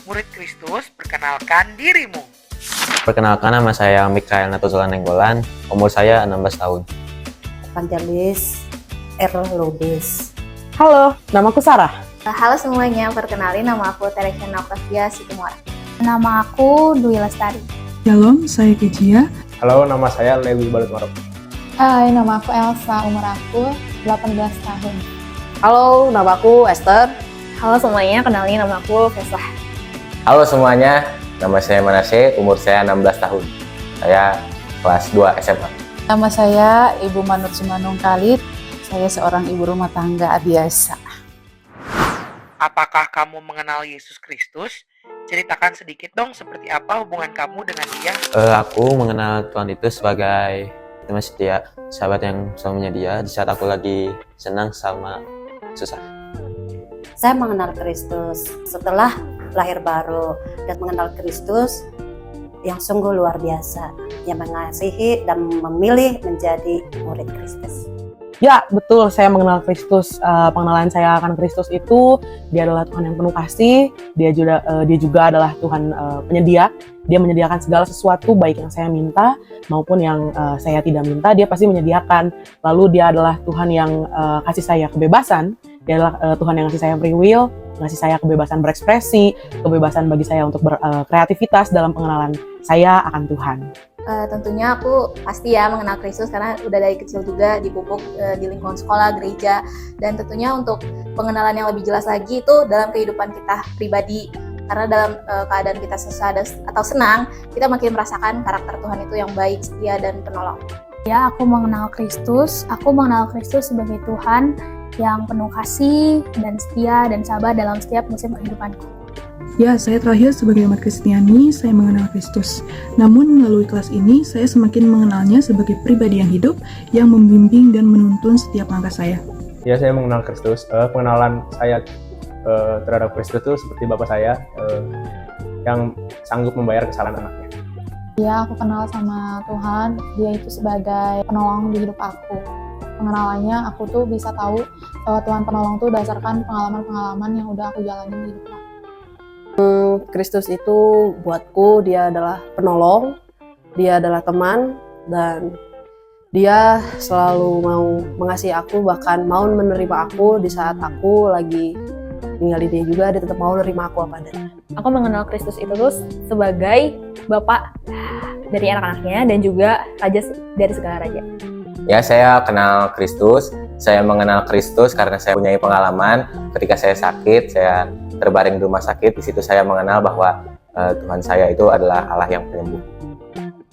Murid Kristus, perkenalkan dirimu. Perkenalkan, nama saya Mikael Natuzulan Nenggolan, umur saya 16 tahun. Evangelis Erlobes. Halo, namaku Sarah. Halo semuanya, perkenalin nama aku Teresia Octavia Situmora. Nama aku Dwi Lestari. Shalom, saya Kejia. Halo, nama saya Lewi Balutmarok. Hai, nama aku Elsa, umur aku 18 tahun. Halo, namaku Esther. Halo semuanya, kenalin nama aku Veslah. Halo semuanya, nama saya Manase, umur saya 16 tahun. Saya kelas 2 SMA. Nama saya Ibu Manut Sumanung Khalid. Saya seorang ibu rumah tangga biasa. Apakah kamu mengenal Yesus Kristus? Ceritakan sedikit dong seperti apa hubungan kamu dengan dia. Aku mengenal Tuhan itu sebagai teman setia, sahabat yang selalu menyedia di saat aku lagi senang sama susah. Saya mengenal Kristus setelah lahir baru dan mengenal Kristus yang sungguh luar biasa, yang mengasihi dan memilih menjadi murid Kristus. Ya, betul, saya mengenal Kristus. Pengenalan saya akan Kristus itu, dia adalah Tuhan yang penuh kasih, dia juga adalah Tuhan penyedia. Dia menyediakan segala sesuatu, baik yang saya minta maupun yang saya tidak minta, dia pasti menyediakan. Lalu dia adalah Tuhan yang kasih saya kebebasan, dia adalah Tuhan yang kasih saya free will, ngasih saya kebebasan berekspresi, kebebasan bagi saya untuk berkreativitas dalam pengenalan saya akan Tuhan. Tentunya aku pasti ya mengenal Kristus karena udah dari kecil juga dipupuk di lingkungan sekolah, gereja, dan tentunya untuk pengenalan yang lebih jelas lagi itu dalam kehidupan kita pribadi. Karena dalam keadaan kita susah atau senang, kita makin merasakan karakter Tuhan itu yang baik, setia, dan penolong. Ya, aku mengenal Kristus sebagai Tuhan yang penuh kasih dan setia dan sabar dalam setiap musim kehidupanku. Ya, saya terakhir sebagai umat Kristiani, saya mengenal Kristus. Namun melalui kelas ini, saya semakin mengenalnya sebagai pribadi yang hidup, yang membimbing dan menuntun setiap langkah saya. Ya, saya mengenal Kristus. Pengenalan saya terhadap Kristus itu seperti Bapak saya yang sanggup membayar kesalahan anaknya. Ya, aku kenal sama Tuhan, dia itu sebagai penolong di hidup aku. Pengenalannya, aku tuh bisa tahu bahwa Tuhan penolong tuh berdasarkan pengalaman-pengalaman yang udah aku jalanin di hidup aku. Kristus itu buatku, dia adalah penolong, dia adalah teman, dan dia selalu mau mengasihi aku, bahkan mau menerima aku di saat aku lagi ninggalin dia juga, dia tetap mau menerima aku apa adanya. Aku mengenal Kristus itu terus sebagai Bapak dari anak-anaknya dan juga Raja dari segala raja. Ya, saya kenal Kristus. Saya mengenal Kristus karena saya punya pengalaman ketika saya sakit, saya terbaring di rumah sakit. Di situ saya mengenal bahwa Tuhan saya itu adalah Allah yang penyembuh.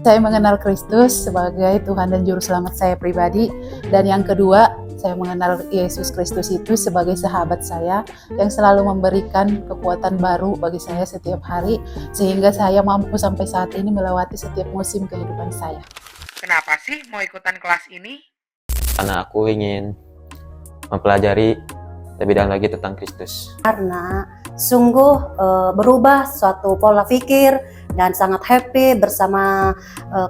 Saya mengenal Kristus sebagai Tuhan dan Juru Selamat saya pribadi. Dan yang kedua, saya mengenal Yesus Kristus itu sebagai sahabat saya yang selalu memberikan kekuatan baru bagi saya setiap hari, sehingga saya mampu sampai saat ini melewati setiap musim kehidupan saya. Kenapa sih mau ikutan kelas ini? Karena aku ingin mempelajari lebih dalam lagi tentang Kristus. Karena sungguh berubah suatu pola pikir dan sangat happy bersama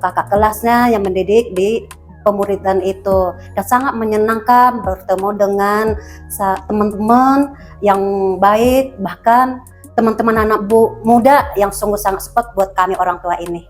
kakak kelasnya yang mendidik di pemuridan itu, dan sangat menyenangkan bertemu dengan teman-teman yang baik, bahkan teman-teman anak muda yang sungguh sangat support buat kami orang tua ini.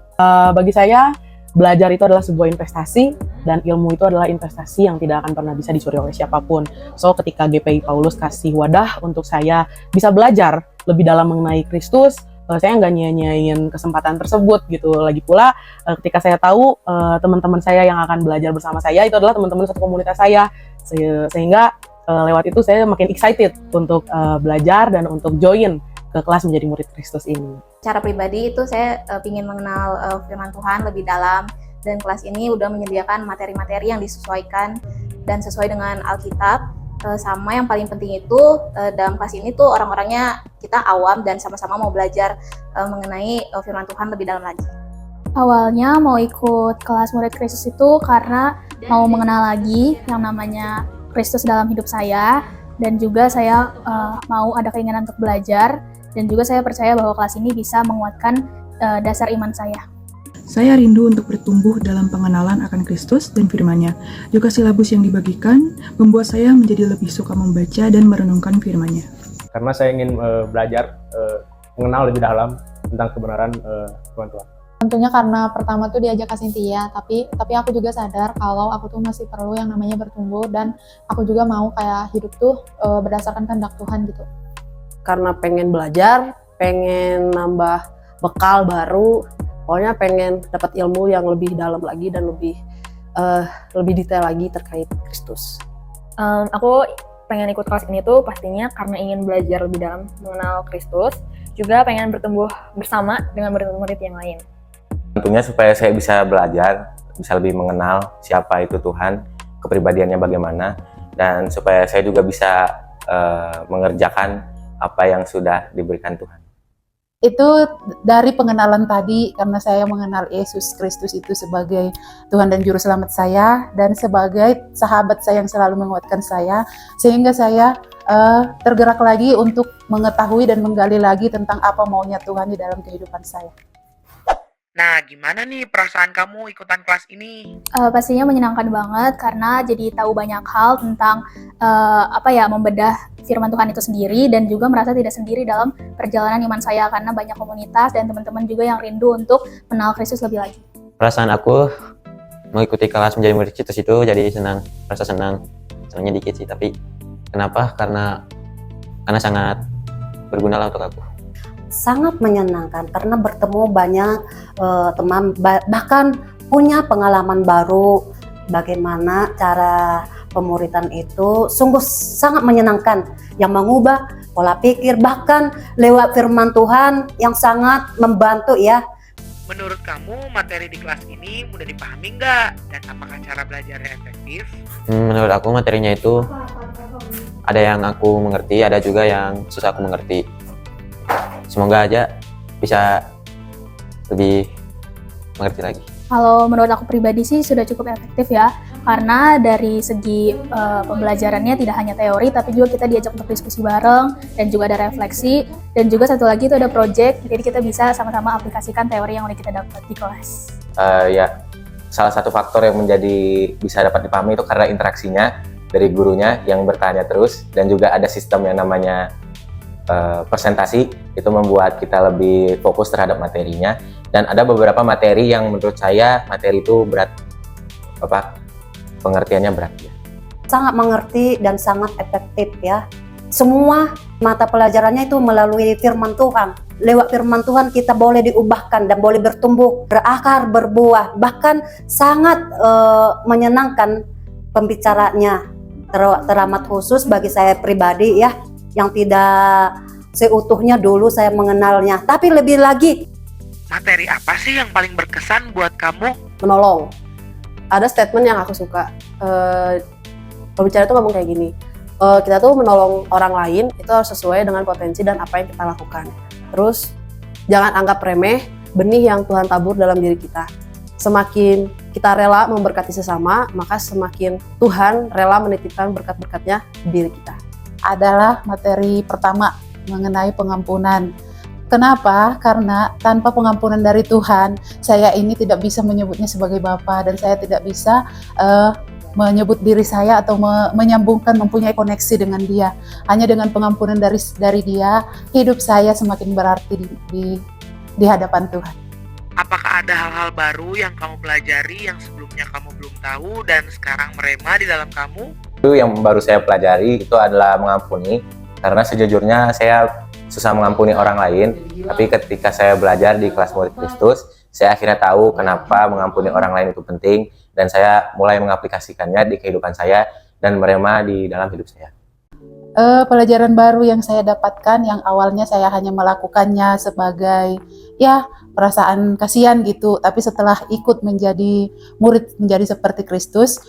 Bagi saya, belajar itu adalah sebuah investasi, dan ilmu itu adalah investasi yang tidak akan pernah bisa dicuri oleh siapapun. So, ketika GPI Paulus kasih wadah untuk saya bisa belajar lebih dalam mengenai Kristus, saya nggak nyanyain kesempatan tersebut gitu. Lagi pula, ketika saya tahu teman-teman saya yang akan belajar bersama saya itu adalah teman-teman satu komunitas saya, sehingga lewat itu saya makin excited untuk belajar dan untuk join ke kelas menjadi murid Kristus ini. Secara pribadi itu saya ingin mengenal firman Tuhan lebih dalam, dan kelas ini udah menyediakan materi-materi yang disesuaikan dan sesuai dengan Alkitab. Sama yang paling penting itu dalam kelas ini tuh orang-orangnya kita awam dan sama-sama mau belajar mengenai firman Tuhan lebih dalam lagi. Awalnya mau ikut kelas murid Kristus itu karena mau mengenal lagi yang namanya Kristus dalam hidup saya, dan juga saya mau ada keinginan untuk belajar, dan juga saya percaya bahwa kelas ini bisa menguatkan dasar iman saya. Saya rindu untuk bertumbuh dalam pengenalan akan Kristus dan firman-Nya. Juga silabus yang dibagikan membuat saya menjadi lebih suka membaca dan merenungkan firman-Nya. Karena saya ingin belajar mengenal lebih dalam tentang kebenaran firman Tuhan. Tentunya karena pertama tuh diajak ke Cynthia, tapi aku juga sadar kalau aku tuh masih perlu yang namanya bertumbuh, dan aku juga mau kayak hidup tuh berdasarkan kehendak Tuhan gitu. Karena pengen belajar, pengen nambah bekal baru, pokoknya pengen dapat ilmu yang lebih dalam lagi dan lebih detail lagi terkait Kristus. Aku pengen ikut kelas ini tuh pastinya karena ingin belajar lebih dalam mengenal Kristus, juga pengen bertumbuh bersama dengan murid-murid yang lain. Tentunya supaya saya bisa belajar, bisa lebih mengenal siapa itu Tuhan, kepribadiannya bagaimana, dan supaya saya juga bisa mengerjakan apa yang sudah diberikan Tuhan. Itu dari pengenalan tadi, karena saya mengenal Yesus Kristus itu sebagai Tuhan dan Juru Selamat saya, dan sebagai sahabat saya yang selalu menguatkan saya, sehingga saya tergerak lagi untuk mengetahui dan menggali lagi tentang apa maunya Tuhan di dalam kehidupan saya. Nah, gimana nih perasaan kamu ikutan kelas ini? Pastinya menyenangkan banget karena jadi tahu banyak hal tentang membedah firman Tuhan itu sendiri, dan juga merasa tidak sendiri dalam perjalanan iman saya karena banyak komunitas dan teman-teman juga yang rindu untuk mengenal Kristus lebih lagi. Perasaan aku mengikuti kelas menjadi murid Kristus itu jadi senangnya dikit sih, tapi kenapa? Karena sangat berguna lah untuk aku. Sangat menyenangkan karena bertemu banyak teman, bahkan punya pengalaman baru bagaimana cara pemuridan itu. Sungguh sangat menyenangkan, yang mengubah pola pikir, bahkan lewat firman Tuhan yang sangat membantu ya. Menurut kamu materi di kelas ini mudah dipahami nggak? Dan apakah cara belajarnya efektif? Menurut aku materinya itu ada yang aku mengerti, ada juga yang susah aku mengerti. Semoga aja bisa lebih mengerti lagi. Kalau menurut aku pribadi sih sudah cukup efektif ya, karena dari segi pembelajarannya tidak hanya teori, tapi juga kita diajak untuk diskusi bareng, dan juga ada refleksi, dan juga satu lagi itu ada project, jadi kita bisa sama-sama aplikasikan teori yang udah kita dapat di kelas. Salah satu faktor yang bisa dapat dipahami itu karena interaksinya dari gurunya yang bertanya terus, dan juga ada sistem yang namanya presentasi, itu membuat kita lebih fokus terhadap materinya. Dan ada beberapa materi yang menurut saya materi itu berat, pengertiannya berat ya. Sangat mengerti dan sangat efektif ya. Semua mata pelajarannya itu melalui firman Tuhan. Lewat firman Tuhan kita boleh diubahkan dan boleh bertumbuh, berakar, berbuah. Bahkan sangat menyenangkan pembicaranya, teramat khusus bagi saya pribadi ya, yang tidak seutuhnya dulu saya mengenalnya. Tapi lebih lagi, materi apa sih yang paling berkesan buat kamu? Menolong. Ada statement yang aku suka. Pembicara itu ngomong kayak gini, kita tuh menolong orang lain itu harus sesuai dengan potensi dan apa yang kita lakukan. Terus jangan anggap remeh benih yang Tuhan tabur dalam diri kita. Semakin kita rela memberkati sesama, maka semakin Tuhan rela menitipkan berkat-berkatnya di diri kita. Adalah materi pertama mengenai pengampunan. Kenapa? Karena tanpa pengampunan dari Tuhan, saya ini tidak bisa menyebutnya sebagai Bapa, dan saya tidak bisa menyebut diri saya atau menyambungkan, mempunyai koneksi dengan Dia. Hanya dengan pengampunan dari Dia, hidup saya semakin berarti di hadapan Tuhan. Apakah ada hal-hal baru yang kamu pelajari yang sebelumnya kamu belum tahu dan sekarang merema di dalam kamu? Itu yang baru saya pelajari itu adalah mengampuni, karena sejujurnya saya susah mengampuni orang lain, tapi ketika saya belajar di kelas murid Kristus, saya akhirnya tahu kenapa mengampuni orang lain itu penting, dan saya mulai mengaplikasikannya di kehidupan saya dan merema di dalam hidup saya. Pelajaran baru yang saya dapatkan, yang awalnya saya hanya melakukannya sebagai perasaan kasihan gitu, tapi setelah ikut menjadi murid, menjadi seperti Kristus,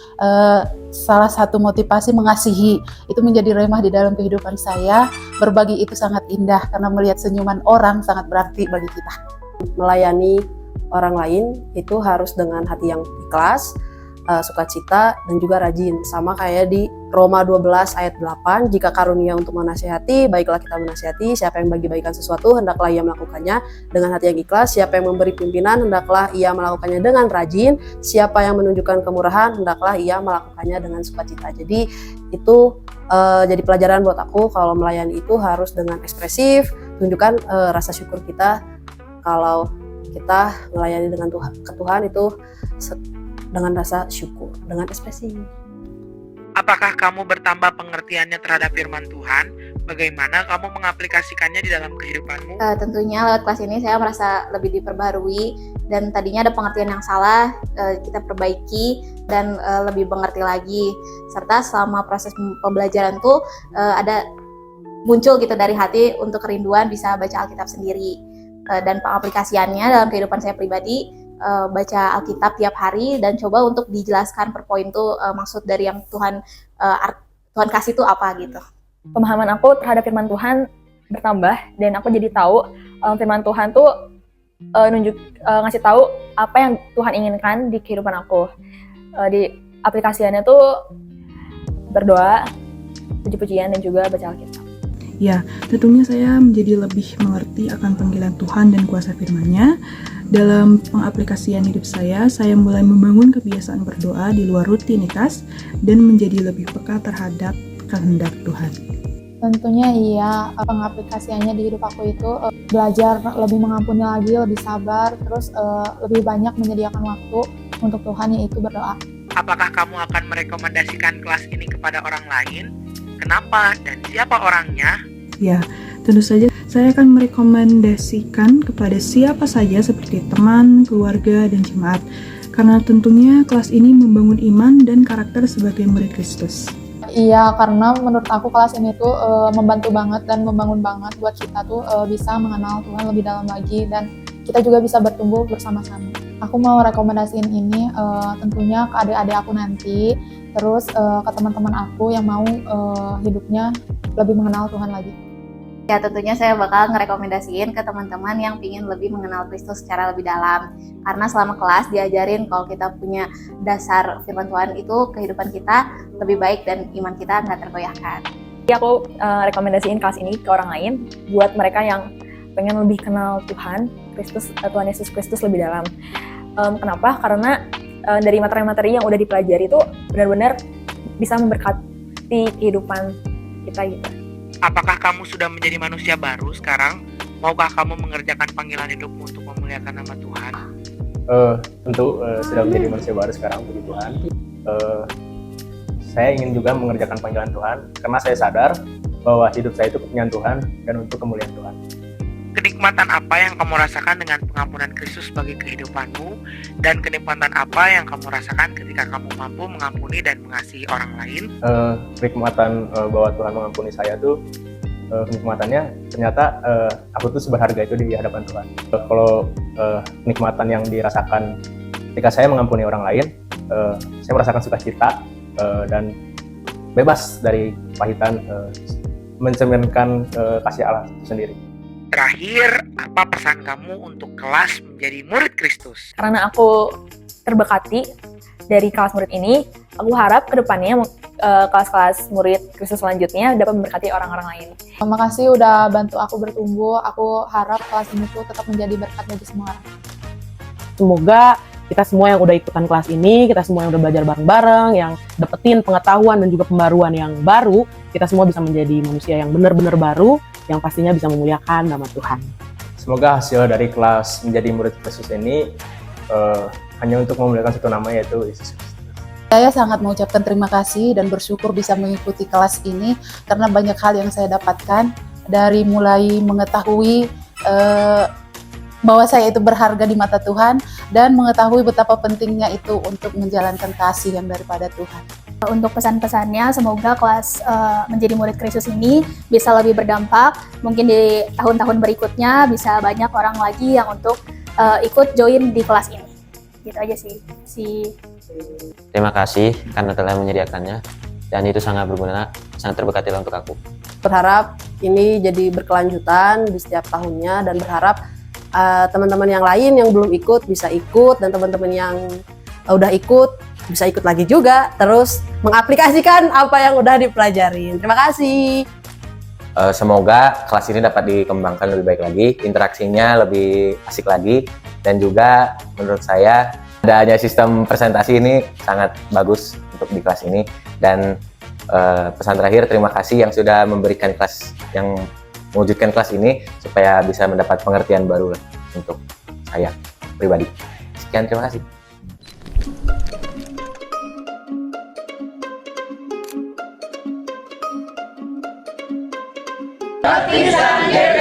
salah satu motivasi mengasihi itu menjadi remah di dalam kehidupan saya. Berbagi itu sangat indah karena melihat senyuman orang sangat berarti bagi kita. Melayani orang lain itu harus dengan hati yang ikhlas, sukacita, dan juga rajin. Sama kayak di Roma 12 ayat 8, jika karunia untuk menasihati, baiklah kita menasihati. Siapa yang bagi-bagikan sesuatu, hendaklah ia melakukannya dengan hati yang ikhlas. Siapa yang memberi pimpinan, hendaklah ia melakukannya dengan rajin. Siapa yang menunjukkan kemurahan, hendaklah ia melakukannya dengan sukacita. Jadi itu jadi pelajaran buat aku, kalau melayani itu harus dengan ekspresif, tunjukkan rasa syukur kita kalau kita melayani dengan ke Tuhan itu dengan rasa syukur, dengan ekspresi. Apakah kamu bertambah pengertiannya terhadap firman Tuhan? Bagaimana kamu mengaplikasikannya di dalam kehidupanmu? Tentunya lewat kelas ini saya merasa lebih diperbarui, dan tadinya ada pengertian yang salah, kita perbaiki dan lebih mengerti lagi. Serta selama proses pembelajaran tuh ada muncul gitu dari hati untuk kerinduan bisa baca Alkitab sendiri. Dan pengaplikasiannya dalam kehidupan saya pribadi, baca Alkitab tiap hari dan coba untuk dijelaskan per poin tuh maksud dari yang Tuhan kasih tuh apa gitu. Pemahaman aku terhadap firman Tuhan bertambah, dan aku jadi tahu firman Tuhan tuh ngasih tahu apa yang Tuhan inginkan di kehidupan aku. Di aplikasiannya tuh berdoa, puji-pujian, dan juga baca Alkitab. Ya, tentunya saya menjadi lebih mengerti akan panggilan Tuhan dan kuasa firman-Nya. Dalam pengaplikasian hidup saya mulai membangun kebiasaan berdoa di luar rutinitas dan menjadi lebih peka terhadap kehendak Tuhan. Tentunya iya, pengaplikasiannya di hidup aku itu belajar lebih mengampuni lagi, lebih sabar, terus lebih banyak menyediakan waktu untuk Tuhan, yaitu berdoa. Apakah kamu akan merekomendasikan kelas ini kepada orang lain? Kenapa dan siapa orangnya? Ya, tentu saja saya akan merekomendasikan kepada siapa saja seperti teman, keluarga, dan jemaat. Karena tentunya kelas ini membangun iman dan karakter sebagai murid Kristus. Iya, karena menurut aku kelas ini tuh membantu banget dan membangun banget buat kita tuh bisa mengenal Tuhan lebih dalam lagi, dan kita juga bisa bertumbuh bersama-sama. Aku mau rekomendasiin ini tentunya ke adik-adik aku nanti, terus ke teman-teman aku yang mau hidupnya lebih mengenal Tuhan lagi. Ya, tentunya saya bakal ngerekomendasiin ke teman-teman yang ingin lebih mengenal Kristus secara lebih dalam. Karena selama kelas diajarin kalau kita punya dasar firman Tuhan itu, kehidupan kita lebih baik dan iman kita nggak tergoyahkan. Jadi aku rekomendasiin kelas ini ke orang lain, buat mereka yang pengen lebih kenal Tuhan Yesus Kristus lebih dalam. Kenapa? Karena dari materi-materi yang udah dipelajari itu benar-benar bisa memberkati kehidupan kita gitu. Apakah kamu sudah menjadi manusia baru sekarang? Maukah kamu mengerjakan panggilan hidupmu untuk memuliakan nama Tuhan? Tentu sudah menjadi manusia baru sekarang, puji Tuhan. Saya ingin juga mengerjakan panggilan Tuhan karena saya sadar bahwa hidup saya itu kepunyaan Tuhan dan untuk kemuliaan Tuhan. Kenikmatan apa yang kamu rasakan dengan pengampunan Kristus bagi kehidupanmu, dan kenikmatan apa yang kamu rasakan ketika kamu mampu mengampuni dan mengasihi orang lain? Kenikmatan bahwa Tuhan mengampuni saya tuh, kenikmatannya ternyata aku tuh seberharga itu di hadapan Tuhan. Kalau kenikmatan yang dirasakan ketika saya mengampuni orang lain, saya merasakan sukacita dan bebas dari pahitan, mencerminkan kasih Allah itu sendiri. Terakhir, apa pesan kamu untuk kelas menjadi murid Kristus? Karena aku terberkati dari kelas murid ini, aku harap kedepannya kelas-kelas murid Kristus selanjutnya dapat memberkati orang-orang lain. Terima kasih udah bantu aku bertumbuh. Aku harap kelas ini tuh tetap menjadi berkat bagi semua orang. Semoga kita semua yang udah ikutan kelas ini, kita semua yang udah belajar bareng-bareng, yang dapetin pengetahuan dan juga pembaruan yang baru, kita semua bisa menjadi manusia yang benar-benar baru, yang pastinya bisa memuliakan nama Tuhan. Semoga hasil dari kelas menjadi murid Kristus ini hanya untuk memuliakan satu nama, yaitu Yesus Kristus. Saya sangat mengucapkan terima kasih dan bersyukur bisa mengikuti kelas ini karena banyak hal yang saya dapatkan, dari mulai mengetahui bahwa saya itu berharga di mata Tuhan dan mengetahui betapa pentingnya itu untuk menjalankan kasih yang daripada Tuhan. Untuk pesan-pesannya, semoga kelas menjadi murid Kristus ini bisa lebih berdampak. Mungkin di tahun-tahun berikutnya bisa banyak orang lagi yang untuk ikut join di kelas ini. Gitu aja sih. Terima kasih karena telah menyediakannya, dan itu sangat berguna, sangat terberkati untuk aku. Berharap ini jadi berkelanjutan di setiap tahunnya, dan berharap teman-teman yang lain yang belum ikut bisa ikut, dan teman-teman yang udah ikut bisa ikut lagi juga, terus mengaplikasikan apa yang udah dipelajarin. Terima kasih. Semoga kelas ini dapat dikembangkan lebih baik lagi, interaksinya lebih asik lagi, dan juga menurut saya adanya sistem presentasi ini sangat bagus untuk di kelas ini. Dan pesan terakhir, terima kasih yang sudah memberikan kelas yang mewujudkan kelas ini supaya bisa mendapat pengertian baru lah untuk saya pribadi. Sekian, terima kasih. Roti Sangger